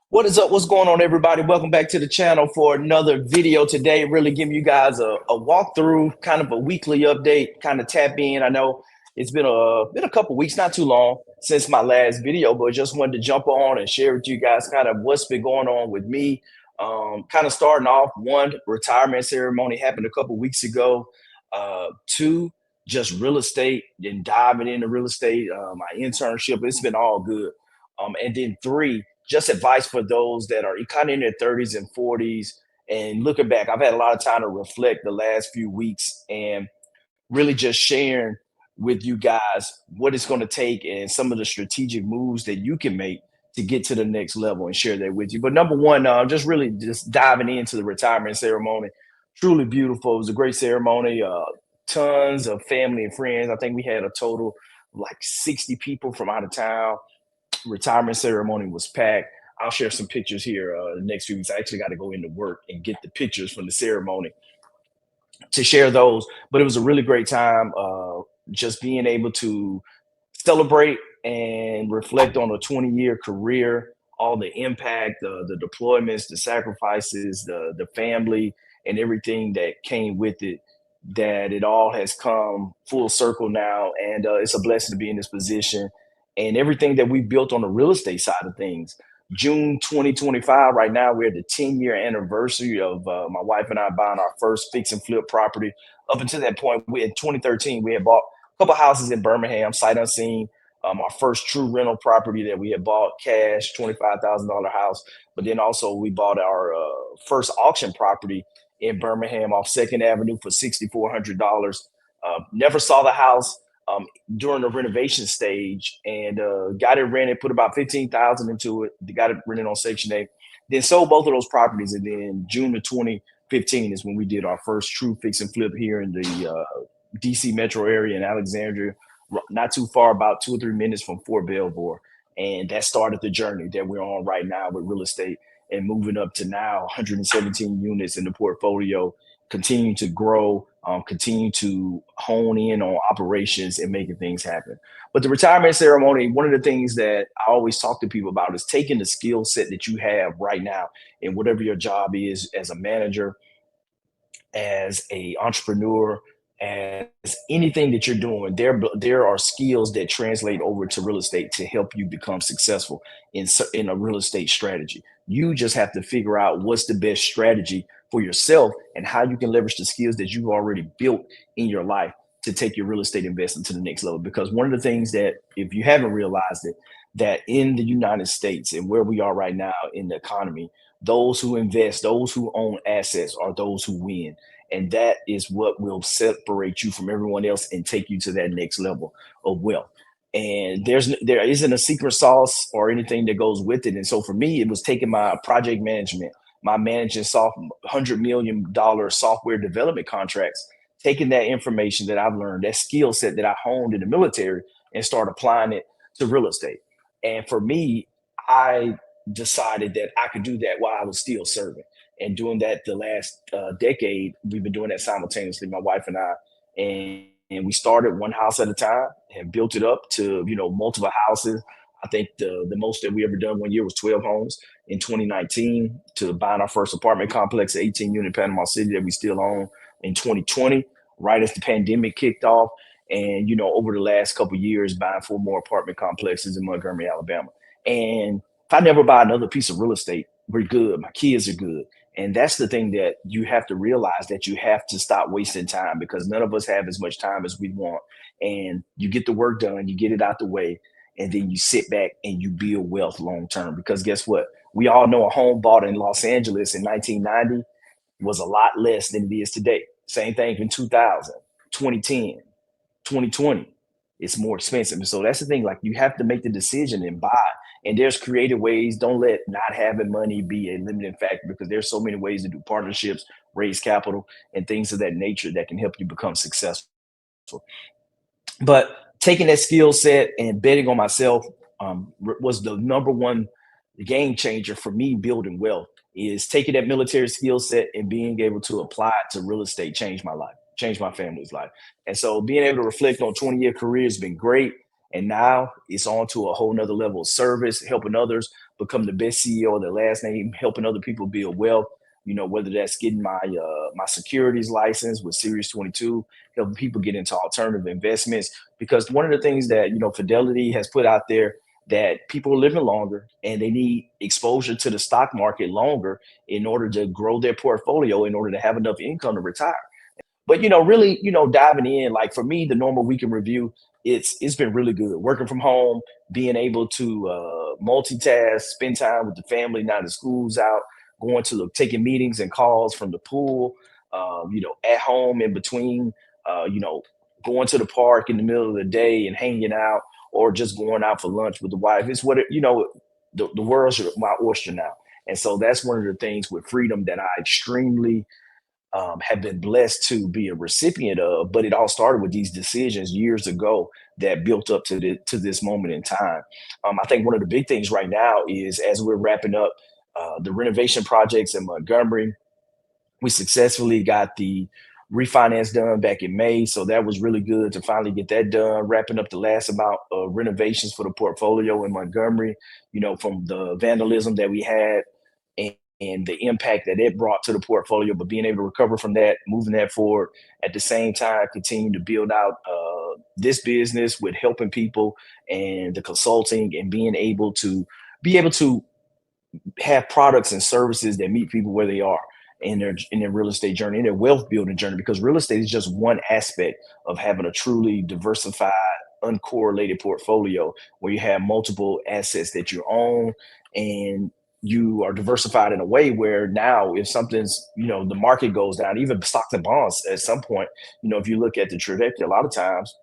What is up? What's going on, everybody? Welcome back to the channel for another video today. Really giving you guys a walkthrough, kind of a weekly update, kind of tap in. I know it's been a couple weeks, not too long since my last video, but just wanted to jump on and share with you guys kind of what's been going on with me. Kind of starting off, one, retirement ceremony happened a couple weeks ago. Two, just real estate and diving into real estate. My internship, it's been all good. And then three, just advice for those that are kind of in their 30s and 40s. And looking back, I've had a lot of time to reflect the last few weeks and really just sharing with you guys what it's going to take and some of the strategic moves that you can make to get to the next level and share that with you. But number one, just really just diving into the retirement ceremony. Truly beautiful. It was a great ceremony. Tons of family and friends. I think we had a total of like 60 people from out of town. Retirement ceremony was packed. I'll share some pictures here the next few weeks. I actually got to go into work and get the pictures from the ceremony to share those. But it was a really great time, just being able to celebrate and reflect on a 20-year career, all the impact, the deployments, the sacrifices, the family, and everything that came with it. That it all has come full circle now, and it's a blessing to be in this position. And everything that we built on the real estate side of things. June 2025, right now, we're at the 10-year anniversary of my wife and I buying our first fix and flip property. Up until that point, in 2013, we had bought a couple houses in Birmingham, sight unseen. Our first true rental property that we had bought cash, $25,000 house. But then also we bought our first auction property in Birmingham off Second Avenue for $6,400. Never saw the house um, during the renovation stage, and got it rented. Put about 15,000 into it. Got it rented on Section 8. Then sold both of those properties, and then June of 2015 is when we did our first true fix and flip here in the DC metro area in Alexandria, not too far, about 2 or 3 minutes from Fort Belvoir. And that started the journey that we're on right now with real estate and moving up to now 117 units in the portfolio, continuing to grow, continue to hone in on operations and making things happen. But the retirement ceremony, one of the things that I always talk to people about is taking the skill set that you have right now in whatever your job is as a manager, as a entrepreneur, as anything that you're doing. There are skills that translate over to real estate to help you become successful in a real estate strategy. You just have to figure out what's the best strategy for yourself and how you can leverage the skills that you've already built in your life to take your real estate investment to the next level. Because one of the things that, if you haven't realized it, that in the United States and where we are right now in the economy, those who invest, those who own assets are those who win. And that is what will separate you from everyone else and take you to that next level of wealth. And there isn't a secret sauce or anything that goes with it. And so for me, it was taking my project management, my managing $100 million software development contracts, taking that information that I've learned, that skill set that I honed in the military, and start applying it to real estate. And for me, I decided that I could do that while I was still serving. And doing that the last decade, we've been doing that simultaneously, my wife and I. And we started one house at a time and built it up to, multiple houses. I think the most that we ever done one year was 12 homes in 2019, to buying our first apartment complex, 18 unit Panama City that we still own in 2020, right as the pandemic kicked off. And, over the last couple of years, buying 4 more apartment complexes in Montgomery, Alabama. And if I never buy another piece of real estate, we're good. My kids are good. And that's the thing that you have to realize, that you have to stop wasting time, because none of us have as much time as we want. And you get the work done, you get it out the way, and then you sit back and you build wealth long term. Because guess what? We all know a home bought in Los Angeles in 1990 was a lot less than it is today. Same thing in 2000, 2010, 2020. It's more expensive. And so that's the thing. Like, you have to make the decision and buy. And there's creative ways. Don't let not having money be a limiting factor, because there's so many ways to do partnerships, raise capital, and things of that nature that can help you become successful. But taking that skill set and betting on myself was the number one game changer for me building wealth. Is taking that military skill set and being able to apply it to real estate changed my life, changed my family's life. And so being able to reflect on 20-year career has been great. And now it's on to a whole nother level of service, helping others, become the best CEO of their last name, helping other people build wealth. Whether that's getting my securities license with Series 22, helping people get into alternative investments. Because one of the things that Fidelity has put out there, that people are living longer and they need exposure to the stock market longer in order to grow their portfolio, in order to have enough income to retire. But really, diving in, like for me, the normal weekend review, it's been really good. Working from home, being able to multitask, spend time with the family now the school's out, going to taking meetings and calls from the pool, at home in between, uh, you know, going to the park in the middle of the day and hanging out, or just going out for lunch with the wife. It's the world's my oyster now. And so that's one of the things with freedom that I extremely have been blessed to be a recipient of. But it all started with these decisions years ago that built up to this moment in time. I think one of the big things right now is, as we're wrapping up the renovation projects in Montgomery, we successfully got the refinance done back in May. So that was really good to finally get that done, wrapping up the last amount of renovations for the portfolio in Montgomery, from the vandalism that we had, and the impact that it brought to the portfolio, but being able to recover from that, moving that forward, at the same time, continue to build out this business with helping people and the consulting, and be able to have products and services that meet people where they are in their real estate journey, in their wealth building journey, because real estate is just one aspect of having a truly diversified, uncorrelated portfolio where you have multiple assets that you own, and you are diversified in a way where now, if something's, the market goes down, even stocks and bonds at some point, if you look at the trajectory, a lot of times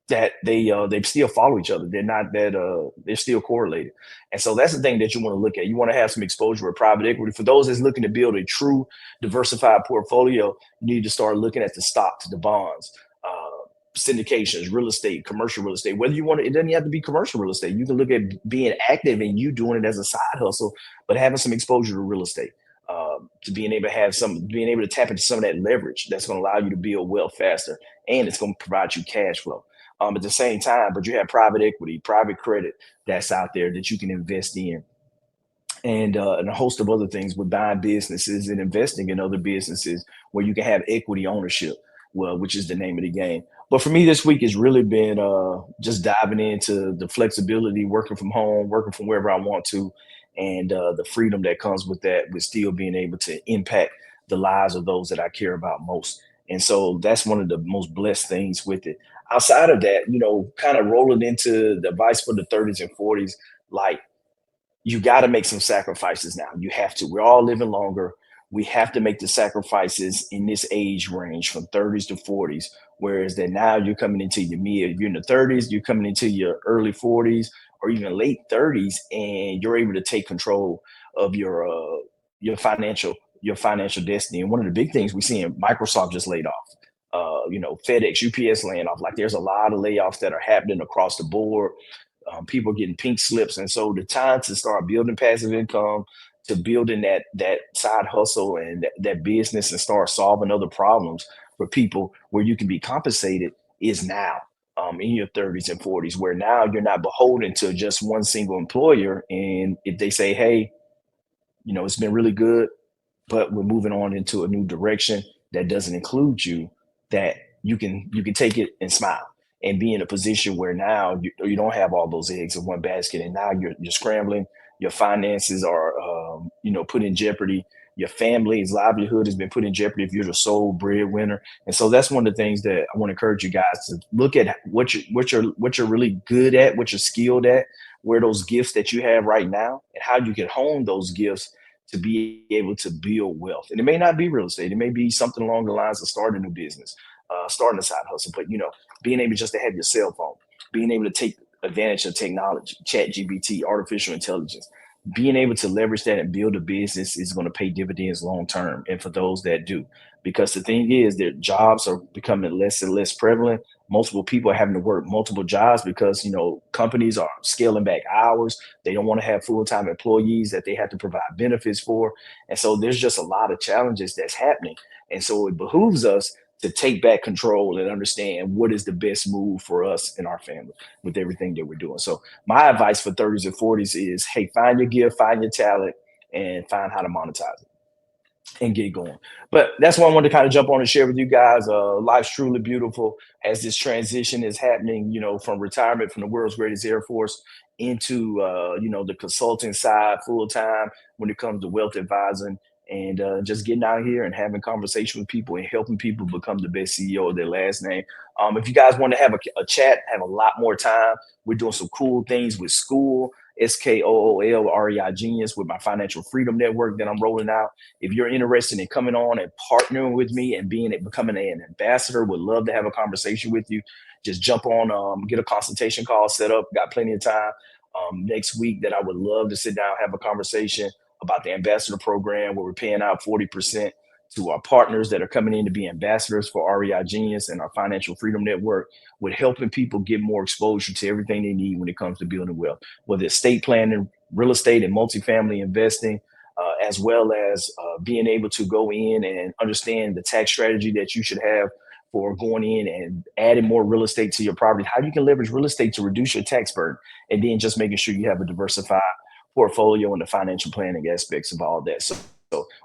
that they still follow each other. They're not that they're still correlated. And so that's the thing that you want to look at. You want to have some exposure with private equity. For those that's looking to build a true diversified portfolio, you need to start looking at the stocks, the bonds, syndications, real estate, commercial real estate. Whether you want to, it doesn't have to be commercial real estate. You can look at being active and you doing it as a side hustle, but having some exposure to real estate. To being able to tap into some of that leverage that's going to allow you to build wealth faster, and it's going to provide you cash flow at the same time. But you have private equity, private credit that's out there that you can invest in, and a host of other things with buying businesses and investing in other businesses where you can have equity ownership, well, which is the name of the game. But for me, this week has really been just diving into the flexibility, working from home, working from wherever I want to, and the freedom that comes with that, with still being able to impact the lives of those that I care about most. And so that's one of the most blessed things with it. Outside of that, kind of rolling into the advice for the 30s and 40s, like, you got to make some sacrifices now. You have to. We're all living longer. We have to make the sacrifices in this age range from 30s to 40s. Whereas that now you're coming into your mid, you're in the 30s, you're coming into your early 40s or even late 30s, and you're able to take control of your financial destiny. And one of the big things we see in Microsoft just laid off. FedEx, UPS laying off. Like, there's a lot of layoffs that are happening across the board. People getting pink slips, and so the time to start building passive income, to building that side hustle and that business, and start solving other problems for people where you can be compensated, is now, in your 30s and 40s, where now you're not beholden to just one single employer. And if they say, hey, it's been really good, but we're moving on into a new direction that doesn't include you, that you can take it and smile and be in a position where now you don't have all those eggs in one basket, and now you're scrambling. Your finances are put in jeopardy. Your family's livelihood has been put in jeopardy if you're the sole breadwinner. And so that's one of the things that I want to encourage you guys to look at: what you're really good at, what you're skilled at, where those gifts that you have right now, and how you can hone those gifts to be able to build wealth. And it may not be real estate. It may be something along the lines of starting a new business, starting a side hustle. But being able just to have your cell phone, being able to take advantage of technology, chat GPT, artificial intelligence, being able to leverage that and build a business is going to pay dividends long term. And for those that do, because the thing is that jobs are becoming less and less prevalent. Multiple people are having to work multiple jobs because companies are scaling back hours. They don't want to have full-time employees that they have to provide benefits for. And so there's just a lot of challenges that's happening. And so it behooves us to take back control and understand what is the best move for us and our family with everything that we're doing. So my advice for 30s and 40s is, hey, find your gift, find your talent, and find how to monetize it and get going. But that's why I wanted to kind of jump on and share with you guys. Life's truly beautiful as this transition is happening, from retirement from the world's greatest Air Force into, the consulting side full time when it comes to wealth advising and just getting out here and having conversation with people and helping people become the best CEO of their last name. If you guys want to have a chat, have a lot more time, we're doing some cool things with school. SKOOLREI Genius with my financial freedom network that I'm rolling out. If you're interested in coming on and partnering with me and becoming an ambassador, would love to have a conversation with you. Just jump on, get a consultation call set up. Got plenty of time next week that I would love to sit down, have a conversation about the ambassador program where we're paying out 40% to our partners that are coming in to be ambassadors for REI Genius and our financial freedom network, with helping people get more exposure to everything they need when it comes to building wealth, whether it's estate planning, real estate and multifamily investing, as well as being able to go in and understand the tax strategy that you should have for going in and adding more real estate to your property, how you can leverage real estate to reduce your tax burden, and then just making sure you have a diversified portfolio and the financial planning aspects of all that. So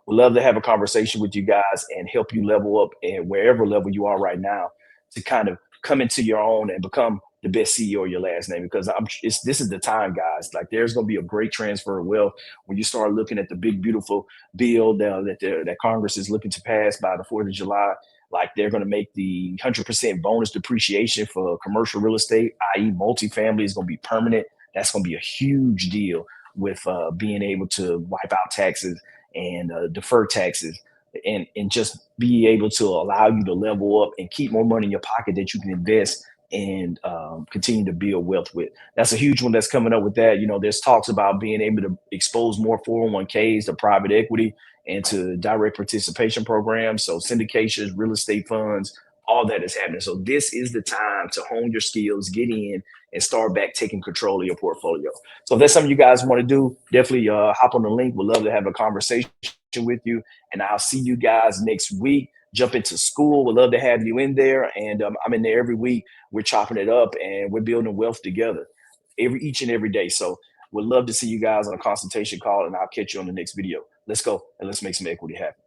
we'd love to have a conversation with you guys and help you level up and wherever level you are right now to kind of come into your own and become the best CEO of your last name, because this is the time, guys. Like, there's going to be a great transfer of wealth when you start looking at the big, beautiful bill that Congress is looking to pass by the 4th of July. Like, they're going to make the 100% bonus depreciation for commercial real estate, i.e. multifamily, is going to be permanent. That's going to be a huge deal with being able to wipe out taxes and defer taxes and just be able to allow you to level up and keep more money in your pocket that you can invest and continue to build wealth with. That's a huge one that's coming up with that. There's talks about being able to expose more 401ks to private equity and to direct participation programs. So syndications, real estate funds, all that is happening. So this is the time to hone your skills, get in, and start back taking control of your portfolio. So if that's something you guys want to do, definitely hop on the link. We'd love to have a conversation with you. And I'll see you guys next week. Jump into school. We'd love to have you in there. And I'm in there every week. We're chopping it up and we're building wealth together each and every day. So we'd love to see you guys on a consultation call, and I'll catch you on the next video. Let's go and let's make some equity happen.